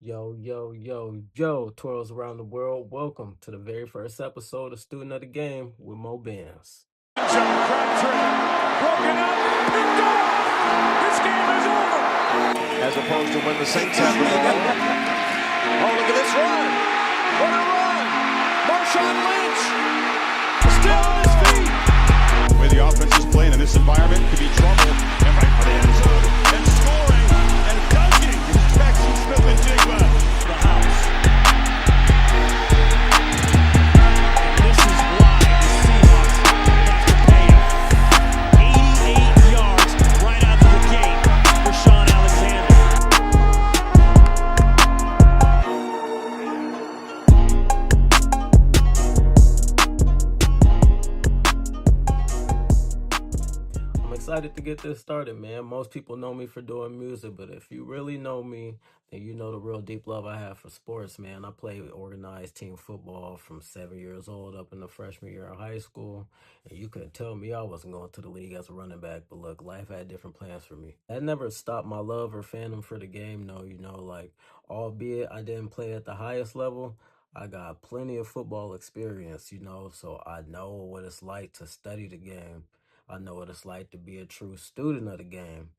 Yo, yo, yo, yo, twirls around the world. Welcome to the very first episode of Student of the Game with Mo Bandz. Broken up, picked off. This game is over. As opposed to when the Saints have the ball. Oh, look at this run. What a run. Marshawn Lynch still on his feet. The way the offense is playing in this environment could be trouble. And right for the end zone. And scoring and dunking. Jackson Smith and Jigba. The house. And this is why the Seahawks have to pay him. 88 yards right out of the gate for Sean Alexander. I'm excited to get this started, man. Most people know me for doing music, but if you really know me, then you know the real deep love I have for sports, man. I played organized team football from 7 years old up in the freshman year of high school, and you couldn't tell me I wasn't going to the league as a running back, but look, life had different plans for me. That never stopped my love or fandom for the game, no, like, albeit I didn't play at the highest level, I got plenty of football experience, so I know what it's like to study the game. I know what it's like to be a true student of the game.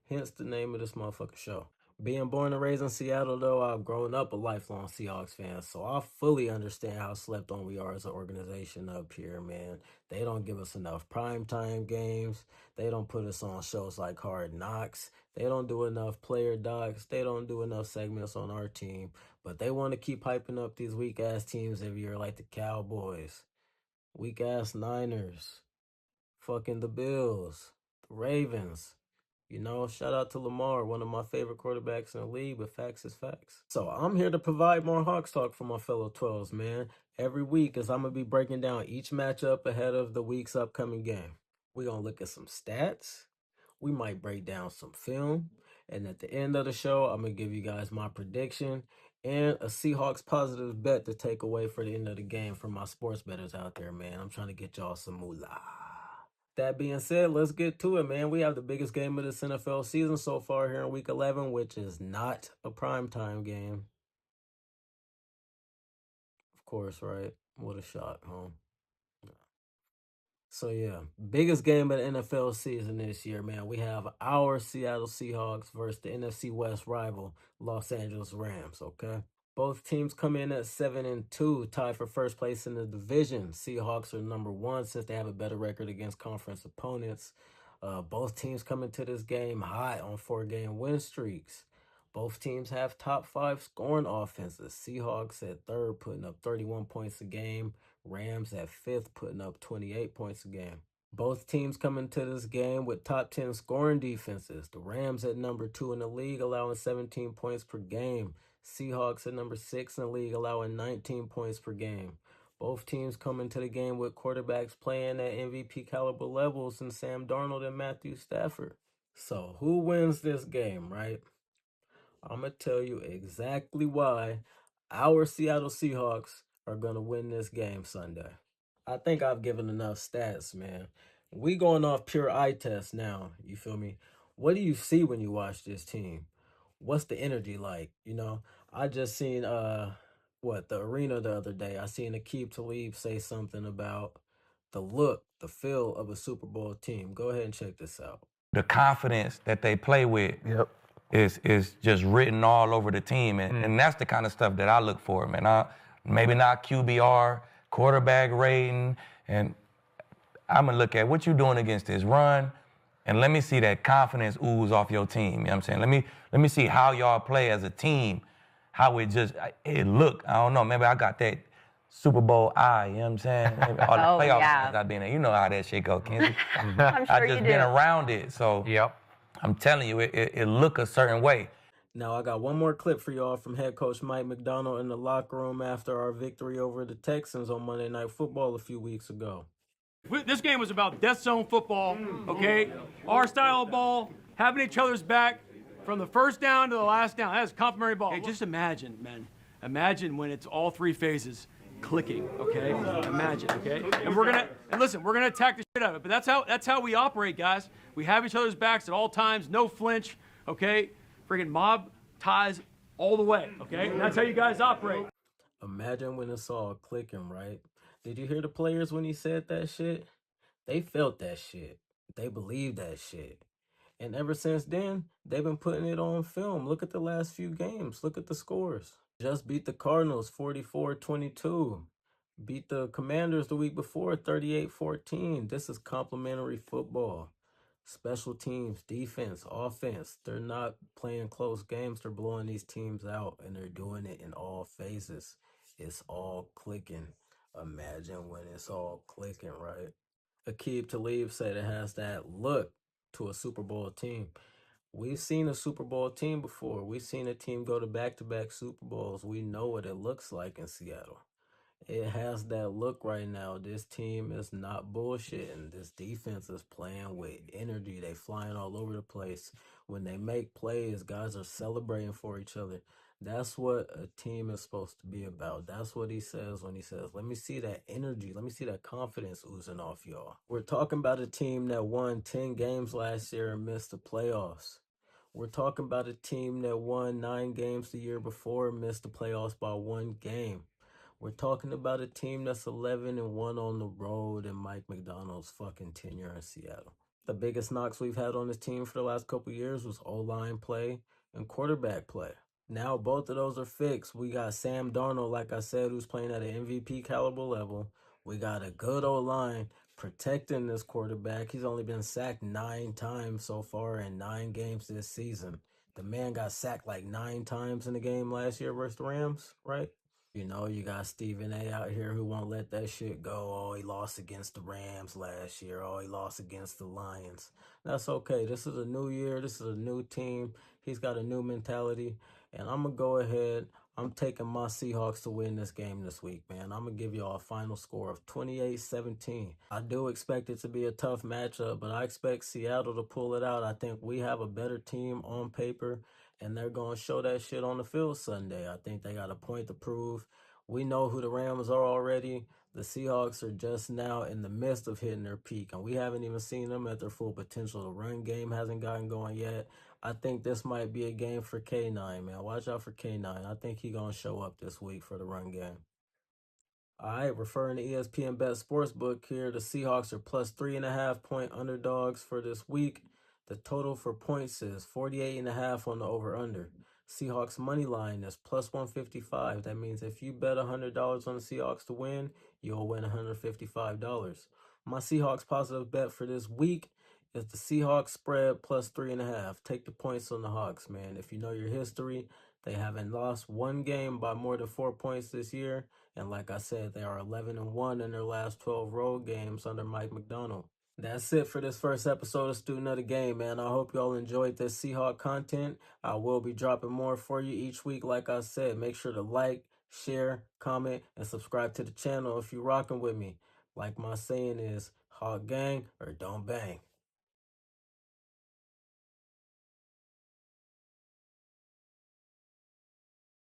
Hence the name of this motherfucking show. Being born and raised in Seattle, though, I've grown up a lifelong Seahawks fan, so I fully understand how slept on we are as an organization up here, man. They don't give us enough primetime games. They don't put us on shows like Hard Knocks. They don't do enough player docs. They don't do enough segments on our team. But they want to keep hyping up these weak-ass teams every year like the Cowboys, weak-ass Niners, fucking the Bills, the Ravens. Shout out to Lamar, one of my favorite quarterbacks in the league, but facts is facts. So I'm here to provide more Hawks talk for my fellow 12s, man. Every week, as I'm going to be breaking down each matchup ahead of the week's upcoming game. We're going to look at some stats. We might break down some film. And at the end of the show, I'm going to give you guys my prediction and a Seahawks positive bet to take away for the end of the game from my sports bettors out there, man. I'm trying to get y'all some moolah. That being said, let's get to it, man. We have the biggest game of this NFL season so far here in Week 11, which is not a primetime game. Of course, right? What a shot, huh? So, yeah, biggest game of the NFL season this year, man. We have our Seattle Seahawks versus the NFC West rival, Los Angeles Rams, okay? Both teams come in at 7-2, tied for first place in the division. Seahawks are number one since they have a better record against conference opponents. Both teams come into this game high on 4-game win streaks. Both teams have top 5 scoring offenses. Seahawks at third, putting up 31 points a game. Rams at fifth, putting up 28 points a game. Both teams come into this game with top 10 scoring defenses. The Rams at number 2 in the league, allowing 17 points per game. Seahawks at number 6 in the league, allowing 19 points per game. Both teams come into the game with quarterbacks playing at MVP caliber levels in Sam Darnold and Matthew Stafford. So who wins this game, right? I'm going to tell you exactly why our Seattle Seahawks are going to win this game Sunday. I think I've given enough stats, man. We going off pure eye test now, you feel me? What do you see when you watch this team? What's the energy like? I just seen the arena the other day. I seen Aqib Talib say something about the look, the feel of a Super Bowl team. Go ahead and check this out. The confidence that they play with is just written all over the team. And that's the kind of stuff that I look for, man. Maybe not QBR, quarterback rating, and I'm going to look at what you're doing against this run, and let me see that confidence ooze off your team. You know what I'm saying? Let me see how y'all play as a team, how it look. I don't know, maybe I got that Super Bowl eye, you know what I'm saying? Maybe all the playoff games I've been in. You know how that shit go, Kenzie. I'm sure I just been around it, so I'm telling you, it look a certain way. Now, I got one more clip for y'all from head coach Mike McDonald in the locker room after our victory over the Texans on Monday Night Football a few weeks ago. This game was about death zone football, okay? Our style of ball, having each other's back from the first down to the last down. That is complimentary ball. Hey, just imagine, man. Imagine when it's all 3 phases clicking, okay? Imagine, okay? And we're gonna attack the shit out of it. But that's how we operate, guys. We have each other's backs at all times, no flinch, okay? Friggin' mob ties all the way, okay? And that's how you guys operate. Imagine when it's all clicking, right? Did you hear the players when he said that shit? They felt that shit. They believed that shit. And ever since then, they've been putting it on film. Look at the last few games. Look at the scores. Just beat the Cardinals 44-22. Beat the Commanders the week before 38-14. This is complimentary football. Special teams, defense, offense. They're not playing close games. They're blowing these teams out, and they're doing it in all phases. It's all clicking. Imagine when it's all clicking, right? Aqib Talib said it has that look to a Super Bowl team. We've seen a Super Bowl team before. We've seen a team go to back-to-back Super Bowls. We know what it looks like in Seattle. It has that look right now. This team is not bullshitting. This defense is playing with energy. They flying all over the place. When they make plays, guys are celebrating for each other. That's what a team is supposed to be about. That's what he says when he says, let me see that energy. Let me see that confidence oozing off y'all. We're talking about a team that won 10 games last year and missed the playoffs. We're talking about a team that won 9 games the year before and missed the playoffs by 1 game. We're talking about a team that's 11-1 on the road in Mike McDonald's fucking tenure in Seattle. The biggest knocks we've had on this team for the last couple of years was O-line play and quarterback play. Now both of those are fixed. We got Sam Darnold, like I said, who's playing at an MVP caliber level. We got a good O-line protecting this quarterback. He's only been sacked 9 times so far in 9 games this season. The man got sacked like 9 times in the game last year versus the Rams, right? You know, you got Stephen A out here who won't let that shit go. Oh, he lost against the Rams last year. Oh, he lost against the Lions. That's okay. This is a new year. This is a new team. He's got a new mentality. And I'm going to go ahead. I'm taking my Seahawks to win this game this week, man. I'm going to give y'all a final score of 28-17. I do expect it to be a tough matchup, but I expect Seattle to pull it out. I think we have a better team on paper, and they're going to show that shit on the field Sunday. I think they got a point to prove. We know who the Rams are already. The Seahawks are just now in the midst of hitting their peak, and we haven't even seen them at their full potential. The run game hasn't gotten going yet. I think this might be a game for K9, man. Watch out for K9. I think he's going to show up this week for the run game. All right, referring to ESPN Bet Sportsbook here, the Seahawks are plus 3.5 point underdogs for this week. The total for points is 48.5 on the over-under. Seahawks money line is plus 155. That means if you bet $100 on the Seahawks to win, you'll win $155. My Seahawks positive bet for this week is the Seahawks spread plus 3.5. Take the points on the Hawks, man. If you know your history, they haven't lost one game by more than 4 points this year. And like I said, they are 11-1 in their last 12 road games under Mike McDonald. That's it for this first episode of Student of the Game, man. I hope y'all enjoyed this Seahawk content. I will be dropping more for you each week, like I said. Make sure to like, share, comment, and subscribe to the channel if you're rocking with me. Like my saying is, Hawk gang or don't bang.